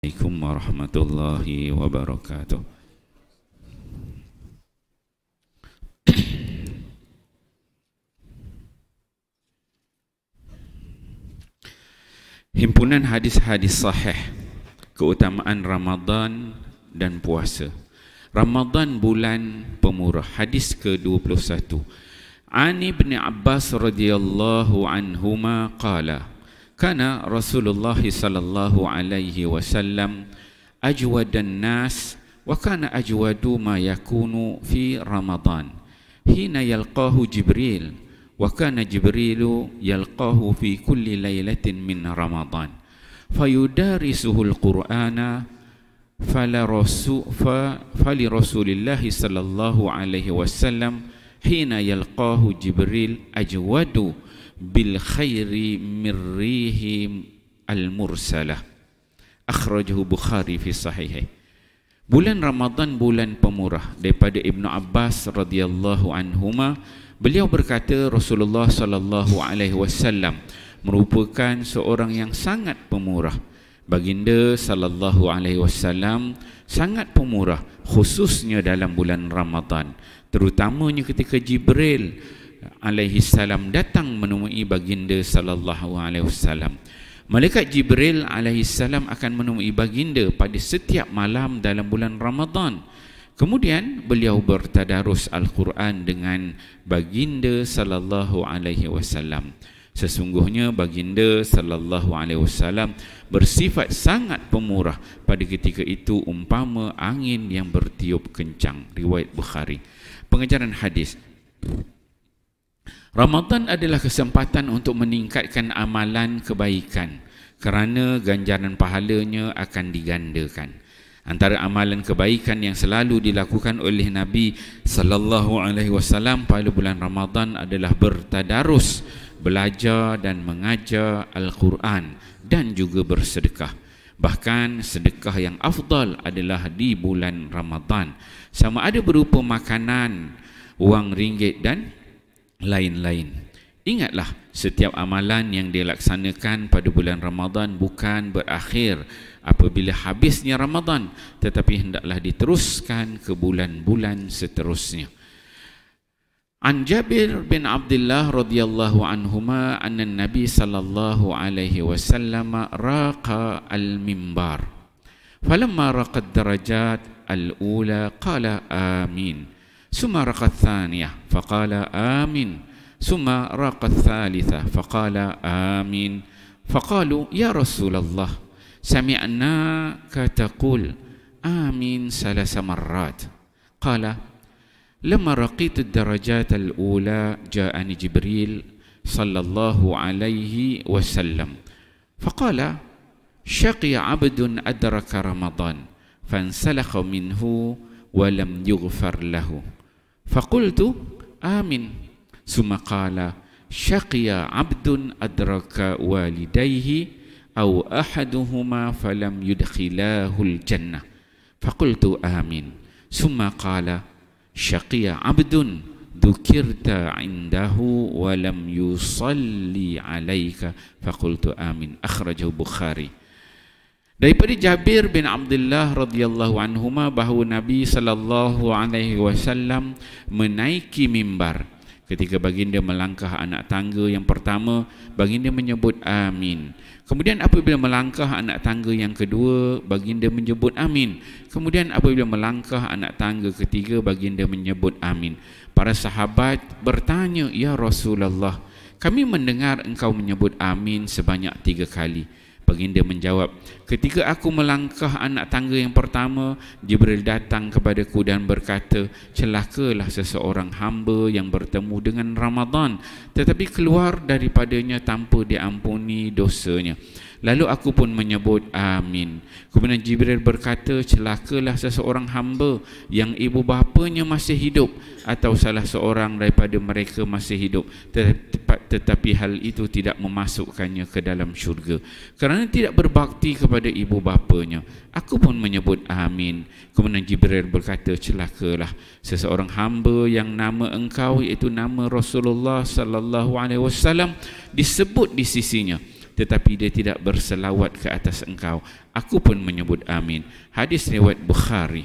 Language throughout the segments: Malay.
Assalamualaikum warahmatullahi wabarakatuh. Himpunan hadis-hadis sahih keutamaan Ramadan dan puasa. Ramadan bulan pemurah. Hadis ke-21. An Ibn Abbas radhiyallahu anhuma qala kana Rasulullah sallallahu alaihi wasallam ajwadan nas wa kana ajwadu ma yakunu fi Ramadan hina yalqahu Jibril wa kana Jibrilu yalqahu fi kulli lailatin min Ramadan fayudarisuhu al-Qur'ana fali Rasulillah sallallahu alaihi wasallam hina yalqahu Jibril ajwadu bil khairi mirrihim al-mursalah. Akhrajahu Bukhari fi sahihih. Bulan Ramadan bulan pemurah. Daripada Ibnu Abbas radhiyallahu anhuma, beliau berkata Rasulullah sallallahu alaihi wasallam merupakan seorang yang sangat pemurah. Baginda sallallahu alaihi wasallam sangat pemurah, khususnya dalam bulan Ramadan, terutamanya ketika Jibril alaihi salam datang menemui baginda sallallahu alaihi wasallam. Malaikat Jibril alaihi salam akan menemui baginda pada setiap malam dalam bulan Ramadan. Kemudian beliau bertadarus Al-Quran dengan baginda sallallahu alaihi wasallam. Sesungguhnya baginda sallallahu alaihi wasallam bersifat sangat pemurah pada ketika itu umpama angin yang bertiup kencang. Riwayat Bukhari. Pengajaran hadis. Ramadan adalah kesempatan untuk meningkatkan amalan kebaikan kerana ganjaran pahalanya akan digandakan. Antara amalan kebaikan yang selalu dilakukan oleh Nabi sallallahu alaihi wasallam pada bulan Ramadan adalah bertadarus, belajar dan mengajar Al-Quran dan juga bersedekah. Bahkan sedekah yang afdal adalah di bulan Ramadan, sama ada berupa makanan, wang ringgit dan lain-lain. Ingatlah, setiap amalan yang dilaksanakan pada bulan Ramadan bukan berakhir apabila habisnya Ramadan, tetapi hendaklah diteruskan ke bulan-bulan seterusnya. An Jabir bin Abdullah radhiyallahu anhuma anna Nabi sallallahu alaihi wasallam raqa al-mimbar. Falamma raqa ad-darajat al-ula qala amin. ثم رقى الثانية فقال آمين ثم رقى الثالثة فقال آمين فقالوا يا رسول الله سمعناك تقول آمين 3 مرات قال لما رقيت الدرجات الأولى جاءني جبريل صلى الله عليه وسلم فقال شقي عبد أدرك رمضان فانسلخ منه ولم يغفر له فقلت آمين ثم قال شقي عبد أدرك والديه أو أحدهما فلم يدخلاه الجنة فقلت آمين ثم قال شقي عبد ذكرت عنده ولم يصلي عليك فقلت آمين. أخرجه البخاري. Daripada Jabir bin Abdullah radhiyallahu anhuma bahawa Nabi sallallahu alaihi wasallam menaiki mimbar. Ketika baginda melangkah anak tangga yang pertama, baginda menyebut amin. Kemudian apabila melangkah anak tangga yang kedua, baginda menyebut amin. Kemudian apabila melangkah anak tangga ketiga, baginda menyebut amin. Para sahabat bertanya, "Ya Rasulullah, kami mendengar engkau menyebut amin sebanyak 3 kali." Baginda menjawab, ketika aku melangkah anak tangga yang pertama, Jibril datang kepadaku dan berkata, celakalah seseorang hamba yang bertemu dengan Ramadan, tetapi keluar daripadanya tanpa diampuni dosanya. Lalu aku pun menyebut amin. Kemudian Jibril berkata, celakalah seseorang hamba yang ibu bapanya masih hidup atau salah seorang daripada mereka masih hidup, tetapi hal itu tidak memasukkannya ke dalam syurga kerana tidak berbakti kepada ibu bapanya. Aku pun menyebut amin. Kemudian Jibril berkata, celakalah seseorang hamba yang nama engkau iaitu nama Rasulullah sallallahu alaihi wasallam disebut di sisinya, tetapi dia tidak berselawat ke atas engkau, aku pun menyebut amin. Hadis riwayat Bukhari.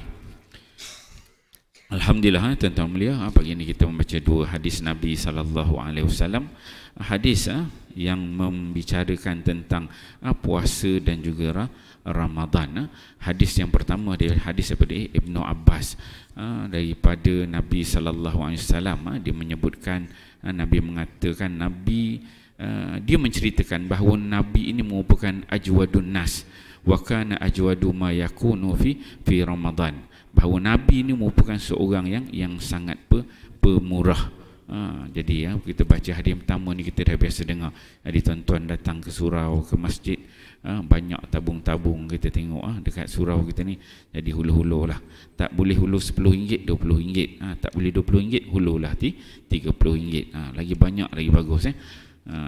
Alhamdulillah, tuan-tuan mulia, pagi ini kita membaca dua hadis Nabi SAW. Hadis yang membicarakan tentang puasa dan juga Ramadan. Hadis yang pertama adalah hadis daripada Ibnu Abbas, daripada Nabi SAW. Dia menyebutkan, Nabi mengatakan, dia menceritakan bahawa Nabi ini merupakan ajwadun nas wa kana ajwadu ma yakunu fi Ramadan. Bahawa Nabi ini merupakan seorang yang sangat pemurah. Jadi kita baca hadis pertama ni, kita dah biasa dengar. Jadi tuan-tuan datang ke surau, ke masjid, banyak tabung-tabung kita tengok dekat surau kita ni. Jadi hulu-hulu lah. Tak boleh hulu RM10, RM20. Tak boleh RM20, hulu lah RM30. Lagi banyak, lagi bagus.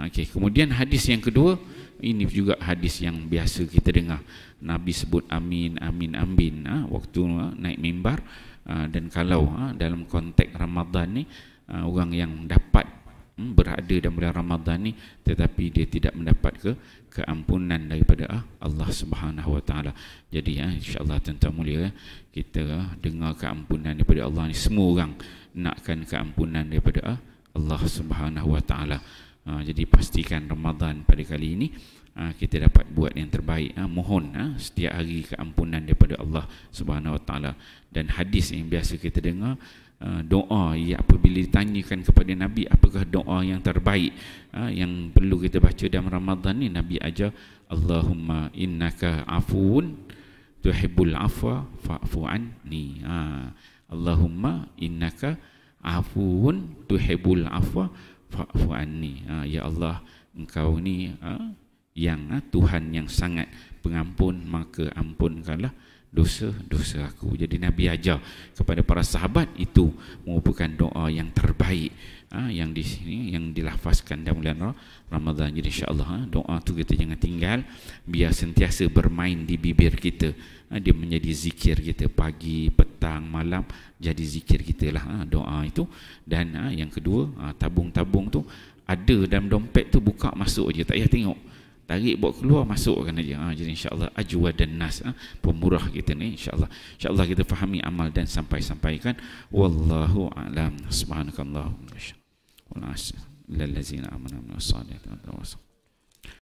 Okay. Kemudian hadis yang kedua, ini juga hadis yang biasa kita dengar. Nabi sebut amin, amin, amin waktu naik mimbar. Dan kalau dalam konteks Ramadan ni, orang yang dapat berada dalam bulan Ramadan ni tetapi dia tidak mendapat keampunan daripada Allah Subhanahu Wa Taala. Jadi insya-Allah tuan-tuan mulia, kita dengar keampunan daripada Allah ni. Semua orang nakkan keampunan daripada Allah Subhanahu Wa Taala. Jadi pastikan Ramadan pada kali ini kita dapat buat yang terbaik. Mohon setiap hari keampunan daripada Allah Subhanahu Wa Taala. Dan hadis yang biasa kita dengar, doa apabila ditanyakan kepada Nabi apakah doa yang terbaik yang perlu kita baca dalam Ramadan ni, Nabi ajar, Allahumma innaka afuun tuhibbul afwa fa'fu anni. Allahumma innaka afuun tuhibbul afwa fa'fu anni. Ya Allah, engkau ni yang Tuhan yang sangat pengampun, maka ampunkanlah dosa-dosa aku. Jadi Nabi ajar kepada para sahabat, itu merupakan doa yang terbaik yang di sini yang dilafazkan dalam bulan Ramadan. Jadi insya-Allah doa tu kita jangan tinggal, biar sentiasa bermain di bibir kita. Dia menjadi zikir kita pagi, petang, malam, jadi zikir kita lah doa itu. Dan yang kedua, tabung-tabung tu ada dalam dompet tu, buka masuk je, tak payah tengok, tarik bawa keluar, masukkan aja. Jadi insya-Allah ajwad dan nas, pemurah kita ni insya-Allah. Insya-Allah kita fahami, amal dan sampaikan. Wallahu a'lam. Subhanakallah wa bihamdika. Wa la ilaha illa anta astaghfiruka wa atubu ilaik.